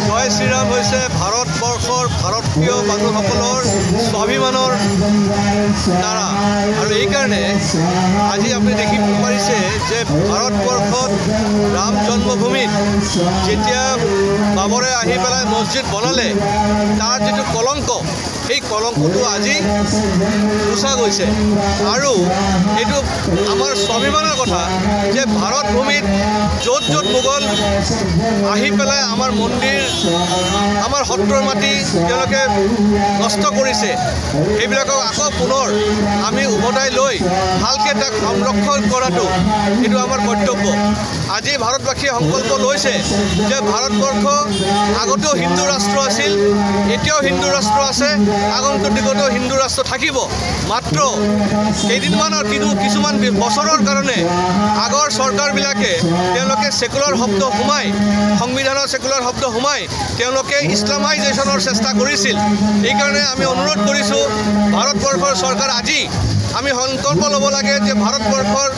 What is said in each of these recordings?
জয় শ্ৰীৰাম হৈছে ভাৰতবৰ্ষৰ ভাৰতীয় মানুহসকলৰ স্বাভিমানৰ নাৰা আৰু এইকাৰণে আজি আপুনি দেখিব পাৰিছে যে ভাৰতবৰ্ষত ৰাম জন্মভূমিত যেতিয়া বাবৰে আহি পেলাই মছজিদ বনালে তাৰ যিটো কলংক সেই কলংকটো আজি গুচা গৈছে আৰু এইটো আমাৰ স্বাভিমানৰ কথা যে ভাৰত ভূমিত য'ত য'ত মোগল আহি পেলাই আমাৰ মন্দিৰ আমাৰ সত্ৰৰ মাটি তেওঁলোকে নষ্ট কৰিছে সেইবিলাকক আকৌ পুনৰ আমি উভতাই লৈ ভালকৈ তাক সংৰক্ষণ কৰাটো এইটো আমাৰ কৰ্তব্য। আজি ভাৰতবাসীয়ে সংকল্প লৈছে যে ভাৰতবৰ্ষ আগতেও হিন্দু ৰাষ্ট্ৰ আছিল, এতিয়াও হিন্দু ৰাষ্ট্ৰ আছে, আগন্তুক দিনতো হিন্দু ৰাষ্ট্ৰ থাকিব। মাত্ৰ কেইদিনমানৰ কিছুমান বছৰৰ কাৰণে আগৰ চৰকাৰবিলাকে তেওঁলোকে সেকুলাৰ শব্দ সোমাই সংবিধানৰ সেকুলাৰ শব্দ সোমাই তেওঁলোকে ইছলামাইজেশ্যনৰ চেষ্টা কৰিছিল। এইকাৰণে আমি অনুৰোধ কৰিছোঁ ভাৰতবৰ্ষৰ চৰকাৰ আজি আমি সংকল্প ল'ব লাগে যে ভাৰতবৰ্ষৰ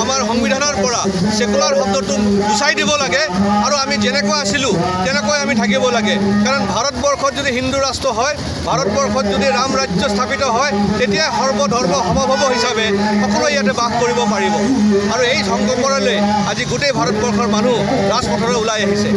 আমাৰ সংবিধানৰ পৰা সেকুলাৰ শব্দটো গুচাই দিব লাগে আৰু আমি যেনেকুৱা আছিলোঁ তেনেকৈ আমি থাকিব লাগে। কাৰণ ভাৰতবৰ্ষত যদি হিন্দু ৰাষ্ট্ৰ হয়, ভাৰতবৰ্ষত যদি ৰাম ৰাজ্য স্থাপিত হয়, তেতিয়া সৰ্বধৰ্ম সমভাৱ হিচাপে সকলোৱে ইয়াতে বাস কৰিব পাৰিব আৰু এই সংকল্পৰে লৈ আজি গোটেই ভাৰতবৰ্ষৰ মানুহ ৰাজপথলৈ ওলাই আহিছে।